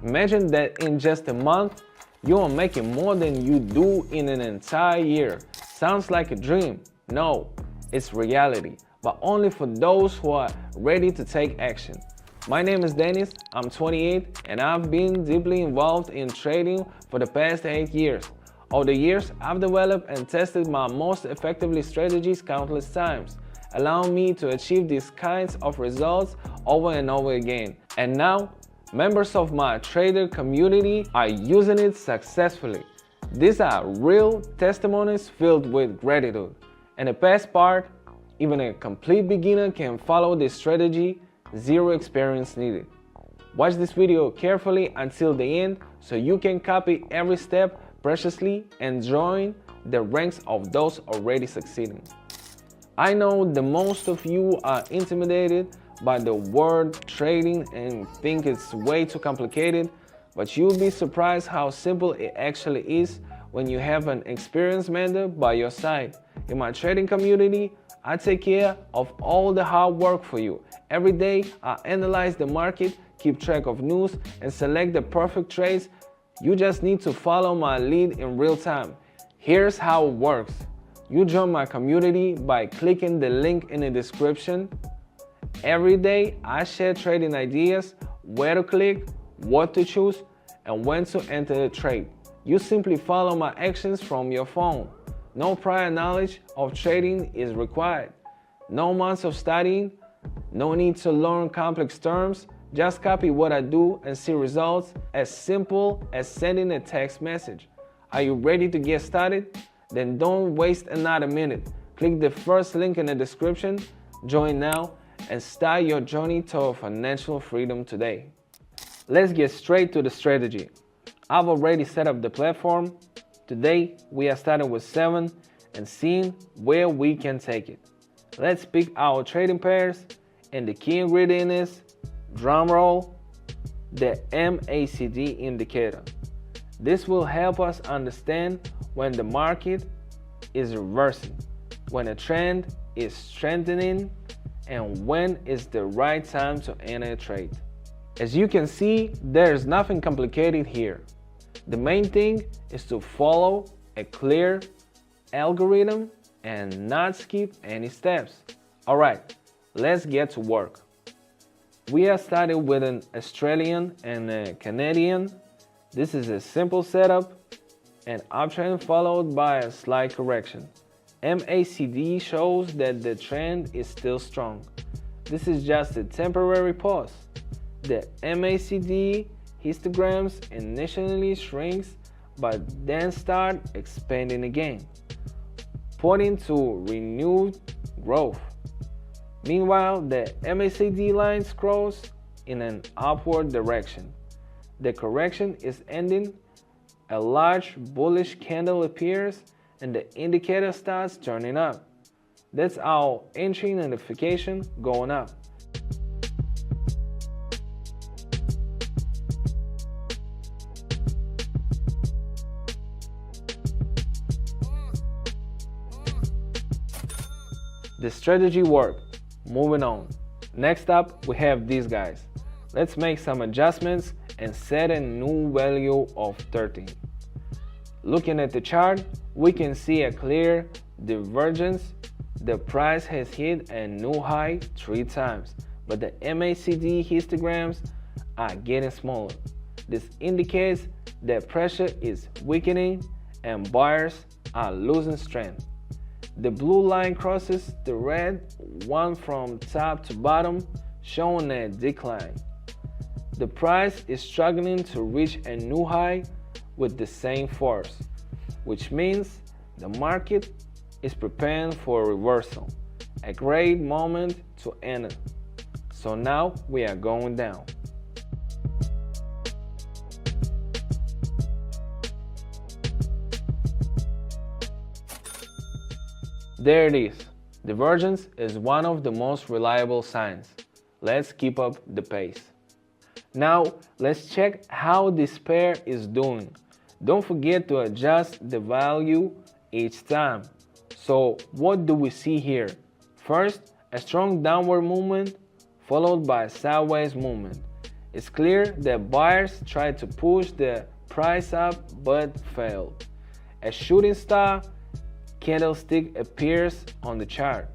Imagine that in just a month, you are making more than you do in an entire year. Sounds like a dream. No, it's reality, but only for those who are ready to take action. My name is Dennis, I'm 28, and I've been deeply involved in trading for the past 8 years. Over the years, I've developed and tested my most effectively strategies countless times, allowing me to achieve these kinds of results over and over again. And now, members of my trader community are using it successfully. These are real testimonies filled with gratitude. And the best part, even a complete beginner can follow this strategy, zero experience needed. Watch this video carefully until the end so you can copy every step preciously and join the ranks of those already succeeding. I know that most of you are intimidated by the word trading and think it's way too complicated, but you'll be surprised how simple it actually is when you have an experienced mentor by your side. In my trading community, I take care of all the hard work for you. Every day, I analyze the market, keep track of news, and select the perfect trades. You just need to follow my lead in real time. Here's how it works. You join my community by clicking the link in the description. Every day, I share trading ideas, where to click, what to choose, and when to enter the trade. You simply follow my actions from your phone. No prior knowledge of trading is required. No months of studying. No need to learn complex terms. Just copy what I do and see results as simple as sending a text message. Are you ready to get started? Then don't waste another minute. Click the first link in the description, join now, and start your journey toward financial freedom today. Let's get straight to the strategy. I've already set up the platform. Today, we are starting with 7 and seeing where we can take it. Let's pick our trading pairs, and the key ingredient is, drumroll, the MACD indicator. This will help us understand when the market is reversing, when a trend is strengthening, and when is the right time to enter a trade. As you can see, there's nothing complicated here. The main thing is to follow a clear algorithm and not skip any steps. Alright, let's get to work. We are starting with an Australian and a Canadian. This is a simple setup, an uptrend followed by a slight correction. MACD shows that the trend is still strong. This is just a temporary pause. The MACD histograms initially shrinks but then start expanding again, pointing to renewed growth. Meanwhile, the MACD line scrolls in an upward direction. The correction is ending, a large bullish candle appears, and the indicator starts turning up. That's our entry notification going up. The strategy worked. Moving on. Next up, we have these guys. Let's make some adjustments and set a new value of 13. Looking at the chart, we can see a clear divergence. The price has hit a new high 3 times, but the MACD histograms are getting smaller. This indicates that pressure is weakening and buyers are losing strength. The blue line crosses the red one from top to bottom, showing a decline. The price is struggling to reach a new high with the same force, which means the market is preparing for a reversal, a great moment to enter. So now we are going down. There it is. Divergence is one of the most reliable signs. Let's keep up the pace. Now let's check how this pair is doing. Don't forget to adjust the value each time. So what do we see here? First, a strong downward movement followed by a sideways movement. It's clear that buyers tried to push the price up but failed. A shooting star candlestick appears on the chart.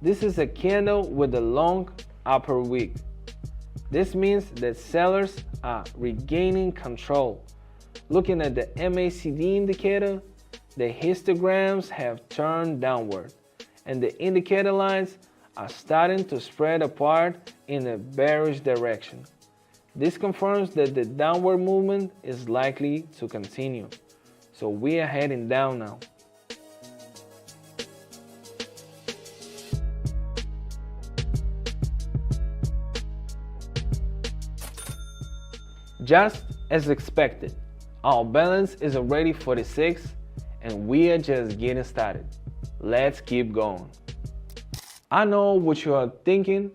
This is a candle with a long upper wick. This means that sellers are regaining control. Looking at the MACD indicator, the histograms have turned downward, and the indicator lines are starting to spread apart in a bearish direction. This confirms that the downward movement is likely to continue. So we are heading down now. Just as expected, our balance is already 46 and we are just getting started. Let's keep going. I know what you are thinking.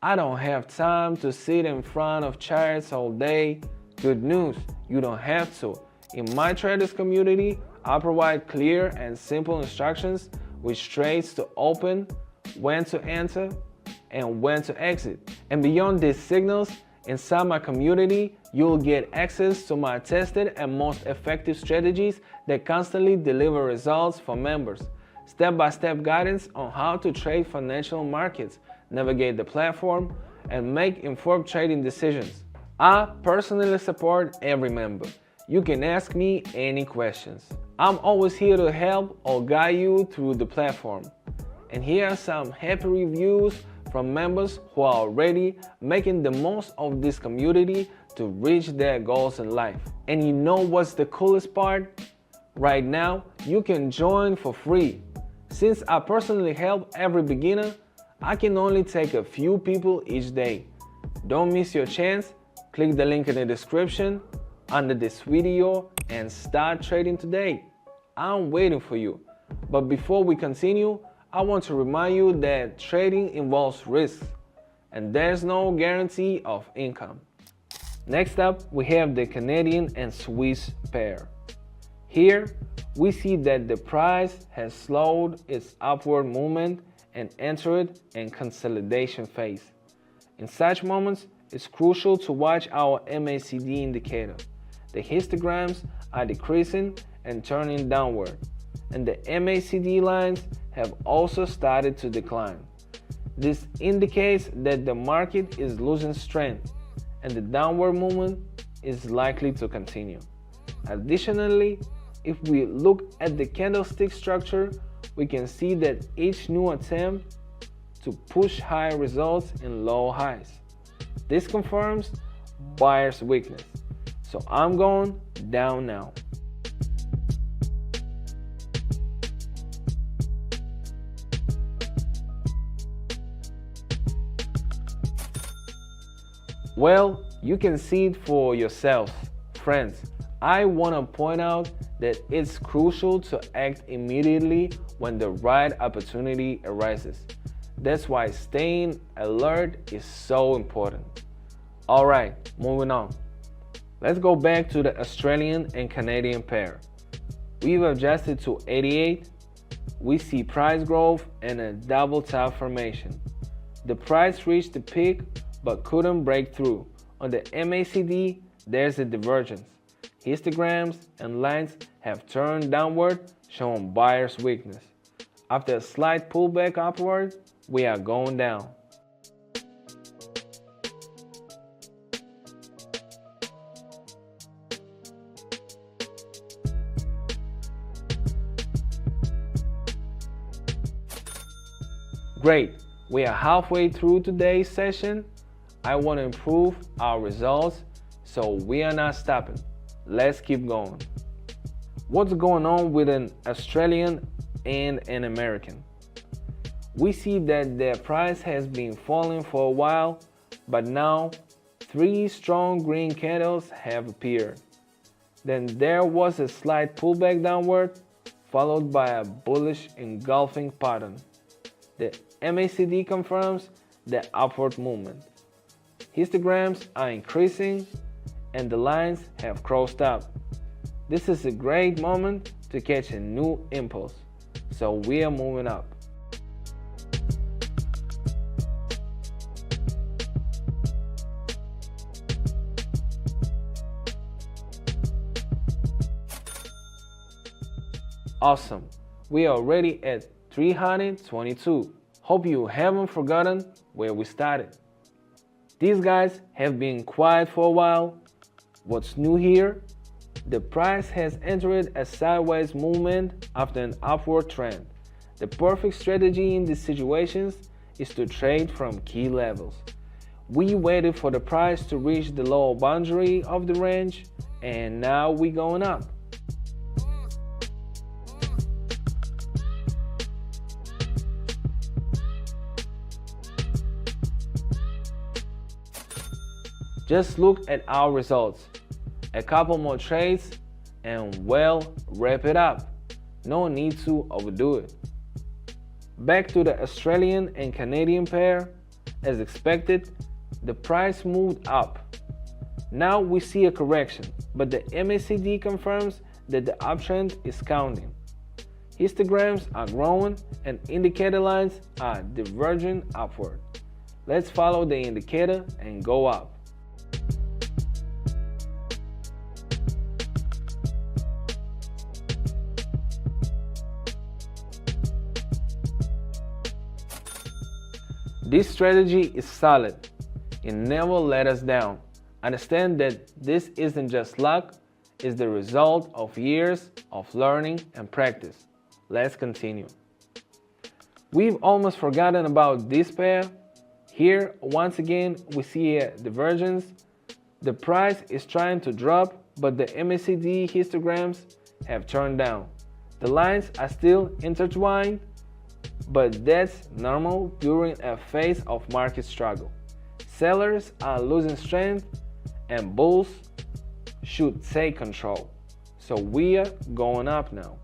I don't have time to sit in front of charts all day. Good news, you don't have to. In my traders community, I provide clear and simple instructions which trades to open, when to enter, and when to exit. And beyond these signals, inside my community, you'll get access to my tested and most effective strategies that constantly deliver results for members. Step-by-step guidance on how to trade financial markets, navigate the platform, and make informed trading decisions. I personally support every member. You can ask me any questions. I'm always here to help or guide you through the platform. And here are some happy reviews from members who are already making the most of this community to reach their goals in life. And you know what's the coolest part? Right now, you can join for free. Since I personally help every beginner, I can only take a few people each day. Don't miss your chance. Click the link in the description under this video and start trading today. I'm waiting for you. But before we continue, I want to remind you that trading involves risks and there's no guarantee of income. Next up, we have the Canadian and Swiss pair. Here, we see that the price has slowed its upward movement and entered a consolidation phase. In such moments, it's crucial to watch our MACD indicator. The histograms are decreasing and turning downward, and the MACD lines have also started to decline. This indicates that the market is losing strength and the downward movement is likely to continue. Additionally, if we look at the candlestick structure, we can see that each new attempt to push higher results in low highs. This confirms buyer's weakness. So I'm going down now. Well, you can see it for yourself. Friends, I want to point out that it's crucial to act immediately when the right opportunity arises. That's why staying alert is so important. Alright, moving on. Let's go back to the Australian and Canadian pair. We've adjusted to 88. We see price growth and a double top formation. The price reached the peak but couldn't break through. On the MACD, there's a divergence. Histograms and lines have turned downward, showing buyer's weakness. After a slight pullback upward, we are going down. Great, we are halfway through today's session. I want to improve our results, so we are not stopping. Let's keep going. What's going on with an Australian and an American? We see that their price has been falling for a while, but now 3 strong green candles have appeared. Then there was a slight pullback downward, followed by a bullish engulfing pattern. The MACD confirms the upward movement. Histograms are increasing and the lines have crossed up. This is a great moment to catch a new impulse, so we are moving up. Awesome. We are already at 322. Hope you haven't forgotten where we started. These guys have been quiet for a while. What's new here? The price has entered a sideways movement after an upward trend. The perfect strategy in these situations is to trade from key levels. We waited for the price to reach the lower boundary of the range, and now we're going up. Just look at our results. A couple more trades and well, wrap it up. No need to overdo it. Back to the Australian and Canadian pair. As expected, the price moved up. Now we see a correction, but the MACD confirms that the uptrend is counting. Histograms are growing and indicator lines are diverging upward. Let's follow the indicator and go up. This strategy is solid. It never let us down. Understand that this isn't just luck, it's the result of years of learning and practice. Let's continue. We've almost forgotten about this pair. Here, once again, we see a divergence. The price is trying to drop, but the MACD histograms have turned down. The lines are still intertwined, but that's normal during a phase of market struggle. Sellers are losing strength and bulls should take control. So we are going up now.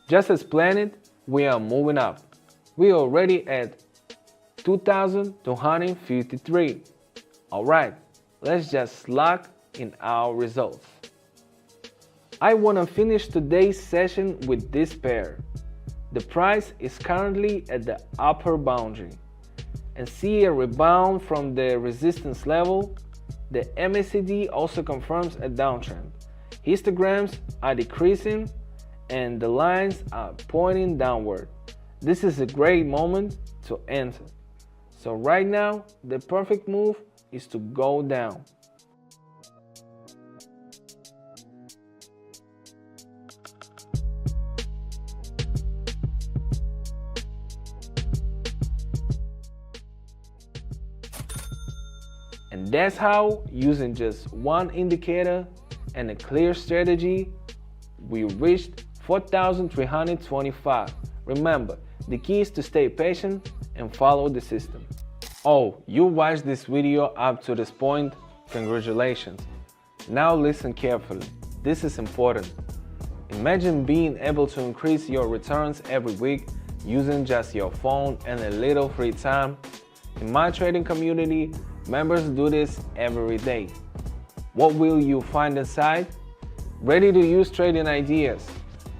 Just as planned, we are moving up. We are already at 2,253. Alright, let's just lock in our results. I want to finish today's session with this pair. The price is currently at the upper boundary and see a rebound from the resistance level. The MACD also confirms a downtrend. Histograms are decreasing and the lines are pointing downward. This is a great moment to enter. So right now, the perfect move is to go down. And that's how, using just one indicator and a clear strategy, we reached 4,325. Remember, the key is to stay patient and follow the system. Oh, you watched this video up to this point? Congratulations. Now listen carefully. This is important. Imagine being able to increase your returns every week using just your phone and a little free time. In my trading community, members do this every day. What will you find inside? Ready-to-use trading ideas.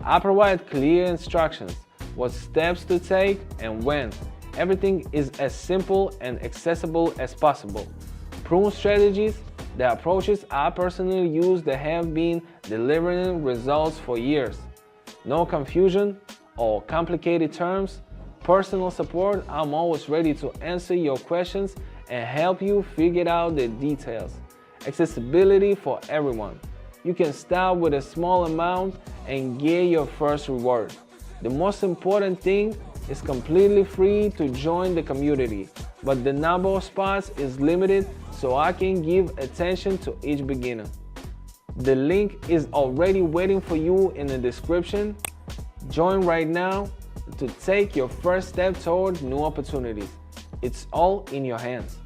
I provide clear instructions, what steps to take and when. Everything is as simple and accessible as possible. Proven strategies, the approaches I personally use that have been delivering results for years. No confusion or complicated terms. Personal support, I'm always ready to answer your questions and help you figure out the details. Accessibility for everyone. You can start with a small amount and get your first reward. The most important thing is completely free to join the community, but the number of spots is limited so I can give attention to each beginner. The link is already waiting for you in the description. Join right now to take your first step toward new opportunities. It's all in your hands.